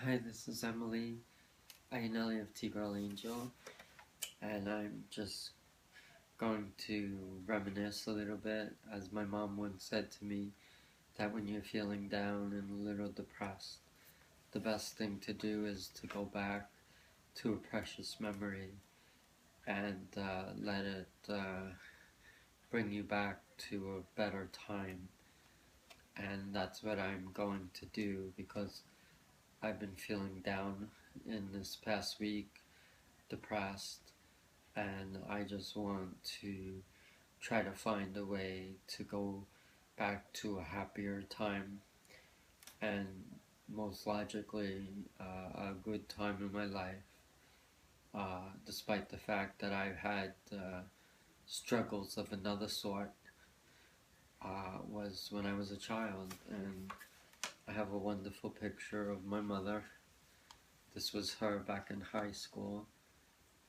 Hi, this is Emily, Ayanelli of T-Girl Angel, and I'm just going to reminisce a little bit, as my mom once said to me, that when you're feeling down and a little depressed, the best thing to do is to go back to a precious memory and let it bring you back to a better time. And that's what I'm going to do, because I've been feeling down in this past week, depressed, and I just want to try to find a way to go back to a happier time, and most logically a good time in my life, despite the fact that I've had struggles of another sort, was when I was a child. And I have a wonderful picture of my mother. This was her back in high school.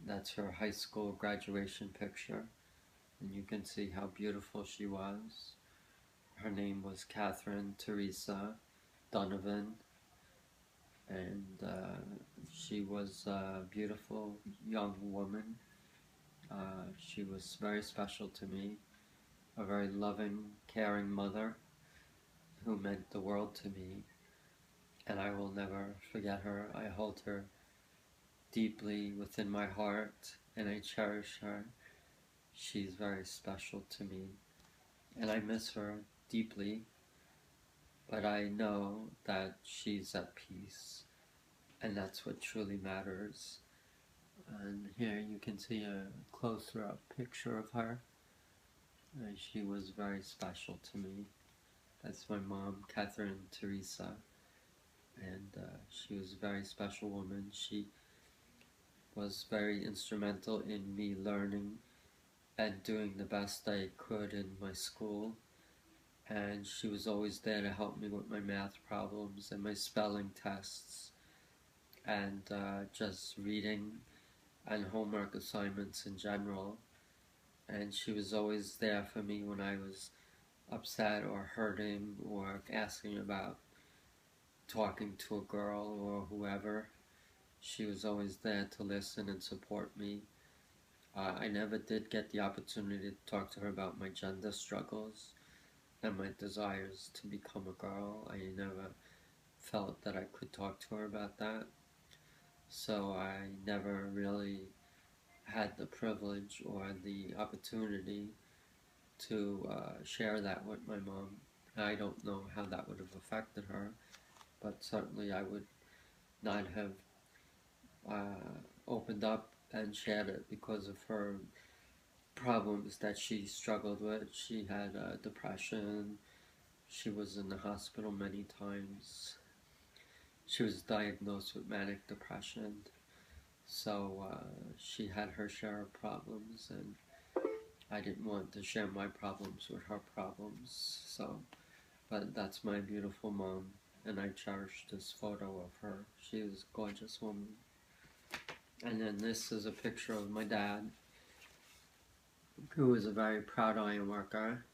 That's her high school graduation picture, and you can see how beautiful she was. Her name was Catherine Teresa Donovan, and she was a beautiful young woman. She was very special to me, a very loving, caring mother who meant the world to me, and I will never forget her. I hold her deeply within my heart, and I cherish her. She's very special to me, and I miss her deeply, but I know that she's at peace, and that's what truly matters. And here you can see a closer up picture of her. She was very special to me. That's my mom, Catherine Teresa, and she was a very special woman. She was very instrumental in me learning and doing the best I could in my school, and she was always there to help me with my math problems and my spelling tests, and just reading and homework assignments in general. And she was always there for me when I was upset or hurting or asking about talking to a girl or whoever. She was always there to listen and support me. I never did get the opportunity to talk to her about my gender struggles and my desires to become a girl. I never felt that I could talk to her about that. So I never really had the privilege or the opportunity to share that with my mom. I don't know how that would have affected her, but certainly I would not have opened up and shared it because of her problems that she struggled with. She had depression. She was in the hospital many times. She was diagnosed with manic depression. So she had her share of problems, and I didn't want to share my problems with her problems. So, but that's my beautiful mom, and I cherish this photo of her. She is a gorgeous woman. And then this is a picture of my dad, who was a very proud iron worker.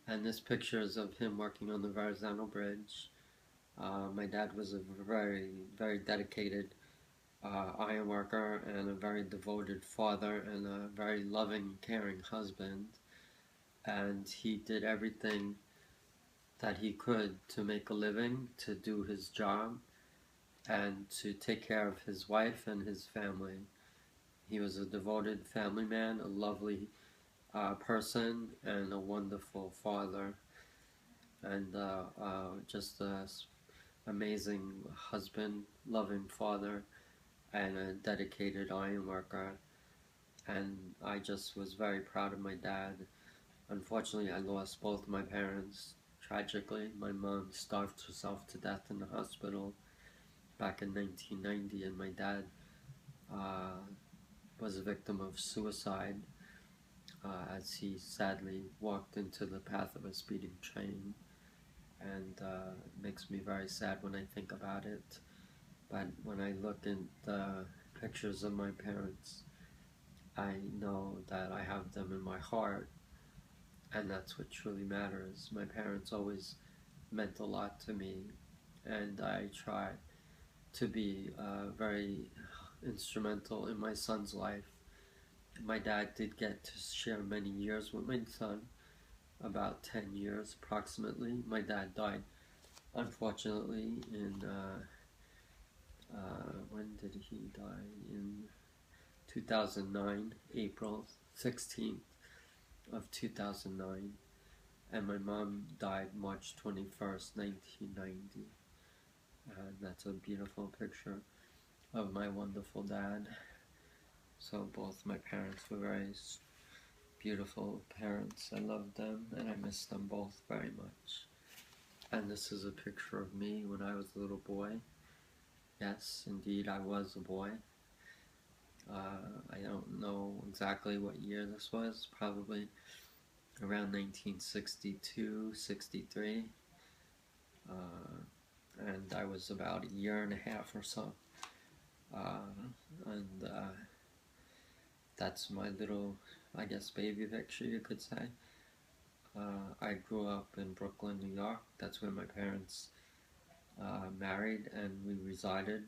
And this picture is of him working on the Verrazano Bridge. My dad was a very, very dedicated iron worker and a very devoted father and a very loving, caring husband. And he did everything that he could to make a living, to do his job, and to take care of his wife and his family. He was a devoted family man, a lovely person, and a wonderful father, and just an amazing husband, loving father, and a dedicated iron worker. And I just was very proud of my dad. Unfortunately, I lost both my parents tragically. My mom starved herself to death in the hospital back in 1990, and my dad was a victim of suicide as he sadly walked into the path of a speeding train. And it makes me very sad when I think about it. But when I look at the pictures of my parents, I know that I have them in my heart, and that's what truly matters. My parents always meant a lot to me, and I try to be very instrumental in my son's life. My dad did get to share many years with my son, about 10 years approximately. My dad died, unfortunately, in, when did he die? In 2009, April 16th of 2009. And my mom died March 21st, 1990. And that's a beautiful picture of my wonderful dad. So both my parents were very beautiful parents. I love them and I miss them both very much. And this is a picture of me when I was a little boy. Yes, indeed, I was a boy. I don't know exactly what year this was, probably around 1962, 63. And I was about a year and a half or so. And that's my little, I guess, baby picture, you could say. I grew up in Brooklyn, New York. That's where my parents married, and we resided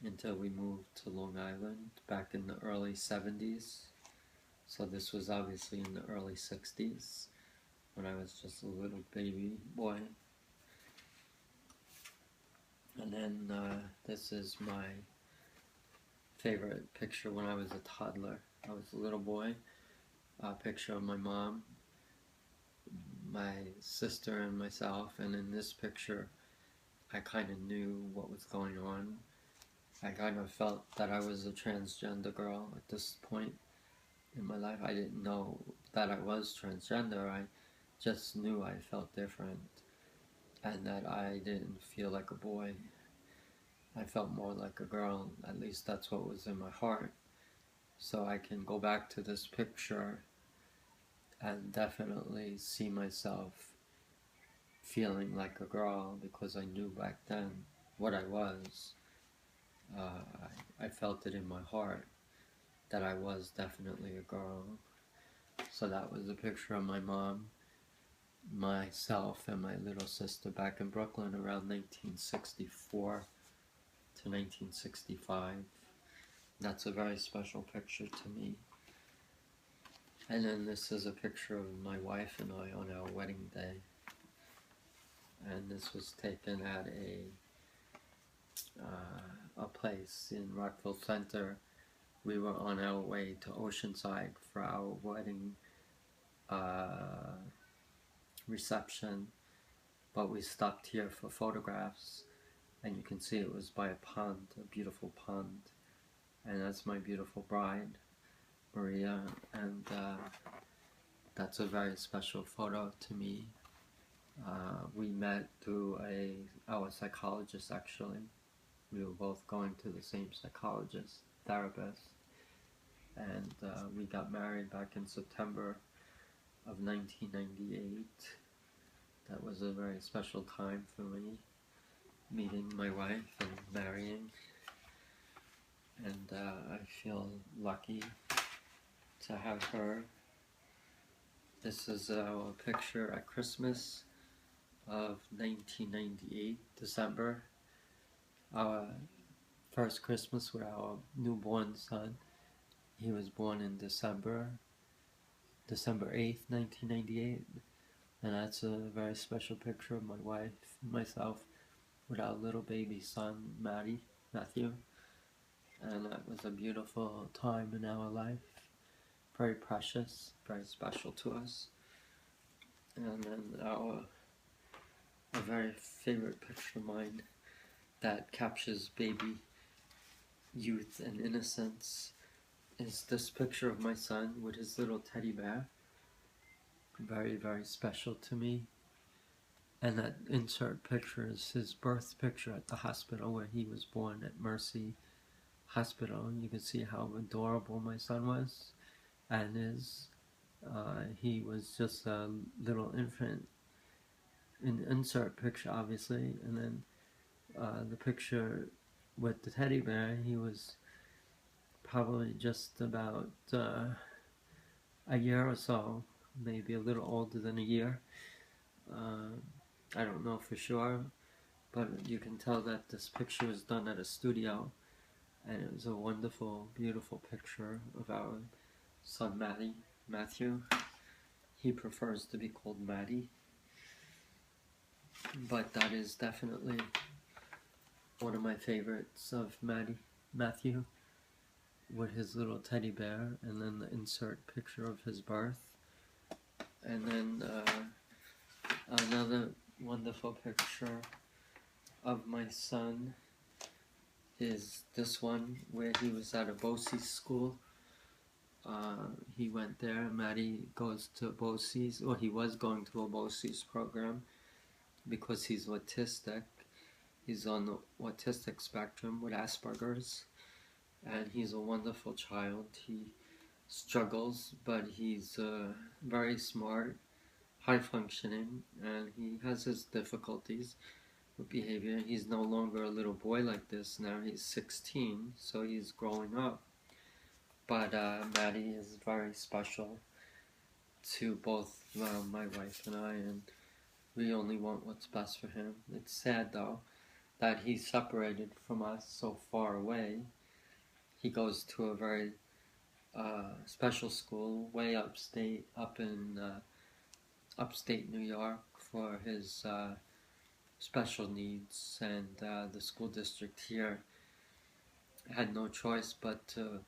until we moved to Long Island back in the early 70s. So this was obviously in the early 60s when I was just a little baby boy. And then this is my favorite picture when I was a toddler. I was a little boy. A picture of my mom, my sister, and myself. And in this picture, I kind of knew what was going on. I kind of felt that I was a transgender girl at this point in my life. I didn't know that I was transgender. I just knew I felt different and that I didn't feel like a boy. I felt more like a girl. At least that's what was in my heart. So I can go back to this picture and definitely see myself feeling like a girl because I knew back then what I was. I felt it in my heart that I was definitely a girl. So that was a picture of my mom, myself, and my little sister back in Brooklyn around 1964 to 1965. That's a very special picture to me. And then this is a picture of my wife and I on our wedding day. And this was taken at a place in Rockville Center. We were on our way to Oceanside for our wedding reception, but we stopped here for photographs, and you can see it was by a pond, a beautiful pond, and that's my beautiful bride, Maria, and that's a very special photo to me. We met through our psychologist, actually. We were both going to the same psychologist, therapist, and we got married back in September of 1998. That was a very special time for me, meeting my wife and marrying, and I feel lucky to have her. This is a picture at Christmas of 1998, December. Our first Christmas with our newborn son. He was born in December 8th, 1998. And that's a very special picture of my wife and myself with our little baby son, Matthew. And that was a beautiful time in our life. Very precious, very special to us. And then a very favorite picture of mine that captures baby youth and innocence is this picture of my son with his little teddy bear. Very, very special to me. And that insert picture is his birth picture at the hospital where he was born at Mercy Hospital. You can see how adorable my son was and is. He was just a little infant. An insert picture, obviously, and then the picture with the teddy bear, he was probably just about a year or so, maybe a little older than a year. I don't know for sure, but you can tell that this picture was done at a studio, and it was a wonderful, beautiful picture of our son Matthew. He prefers to be called Matty, but that is definitely one of my favorites of Matthew, with his little teddy bear, and then the insert picture of his birth. And then another wonderful picture of my son is this one, where he was at a BOCES school. He went there. Maddie goes to BOCES, or he was going to a BOCES program because he's autistic. He's on the autistic spectrum with Asperger's, and he's a wonderful child. He struggles, but he's very smart, high functioning, and he has his difficulties with behavior. He's no longer a little boy like this. Now he's 16, so he's growing up. But Maddie is very special to both my wife and I, and we only want what's best for him. It's sad, though, that he's separated from us so far away. He goes to a very special school way upstate, up in upstate New York, for his special needs, and the school district here had no choice but to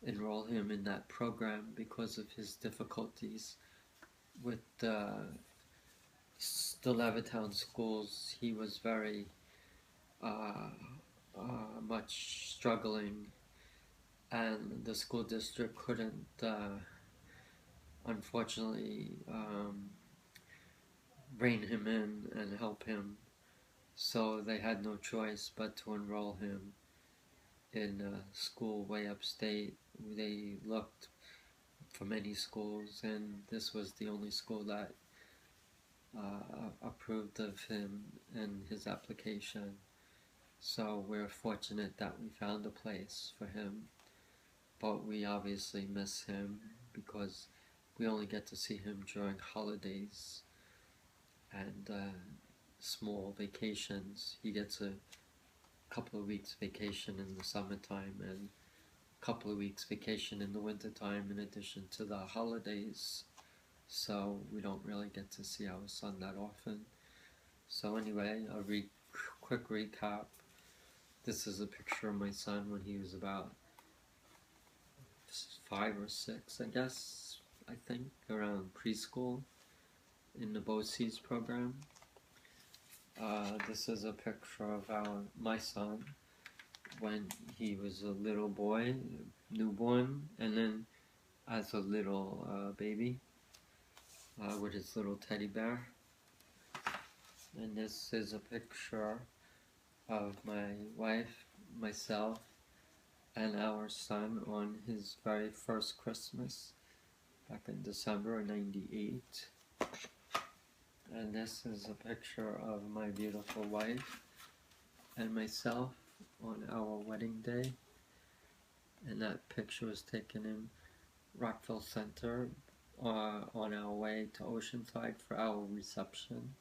enroll him in that program because of his difficulties with the Levittown schools. He was very much struggling, and the school district couldn't unfortunately rein him in and help him, so they had no choice but to enroll him in a school way upstate. They looked for many schools, and this was the only school that approved of him and his application. So we're fortunate that we found a place for him, but we obviously miss him because we only get to see him during holidays and small vacations. He gets a couple of weeks vacation in the summertime and a couple of weeks vacation in the wintertime, in addition to the holidays. So we don't really get to see our son that often. So anyway, quick recap. This is a picture of my son when he was about 5 or 6, I guess, I think, around preschool in the BOCES program. This is a picture of my son when he was a little boy, newborn, and then as a little baby with his little teddy bear. And this is a picture of my wife, myself, and our son on his very first Christmas back in December of '98. And this is a picture of my beautiful wife and myself on our wedding day. And that picture was taken in Rockville Center on our way to Oceanside for our reception.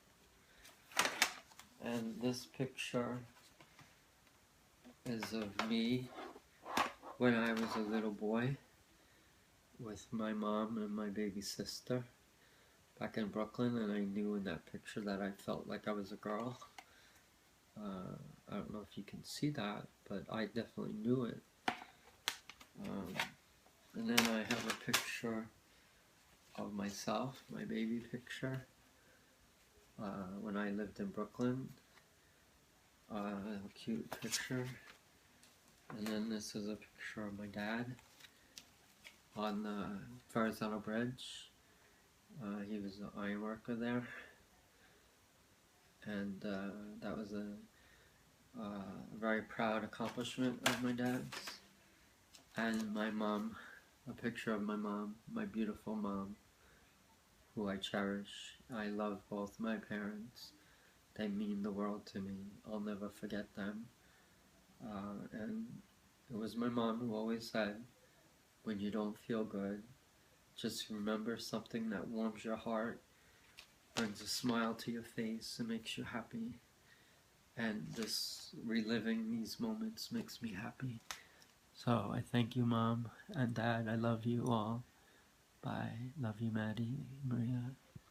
And this picture is of me when I was a little boy with my mom and my baby sister back in Brooklyn, and I knew in that picture that I felt like I was a girl. I don't know if you can see that, but I definitely knew it. And then I have a picture of myself, my baby picture, when I lived in Brooklyn. A cute picture. And then this is a picture of my dad on the Verrazano Bridge. He was an iron worker there, and that was a very proud accomplishment of my dad's. And my mom, a picture of my mom, my beautiful mom, who I cherish. I love both my parents. They mean the world to me. I'll never forget them. And it was my mom who always said, when you don't feel good, just remember something that warms your heart, brings a smile to your face, and makes you happy. and just reliving these moments makes me happy. So I thank you, Mom and Dad. I love you all. Bye. Love you, Maddie, Maria.